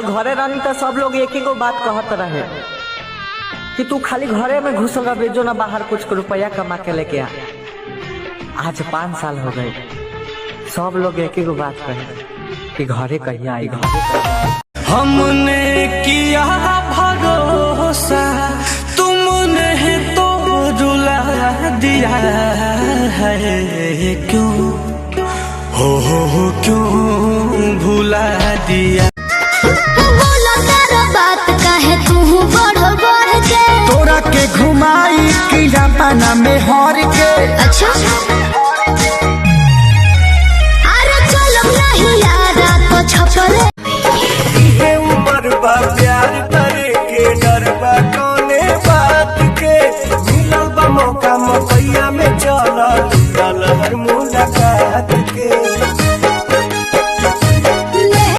घरे रहनी तो सब लोग एक ही को बात कहत रहे कि तू खाली घरे में घुसल रह, बेजो ना बाहर कुछ रुपया कमा के लेके आ। आज 5 साल हो गए, सब लोग एक ही को बात कहे कि घरे कहिया आई, घरे कहिया। हमने किया भरोसा, तुमने तो रुला दिया है, क्यों हो क्यों भुला दिया। बात काहे तू बढ़ के तोरा के घुमाई किला पाना में हर के। अच्छा अरे चलो नहीं यार तो छपरे ये उम्र बा प्यार करे के, डर बा कौने बात के। मिलल बा मौका मकैया में चल हर मुलाकात।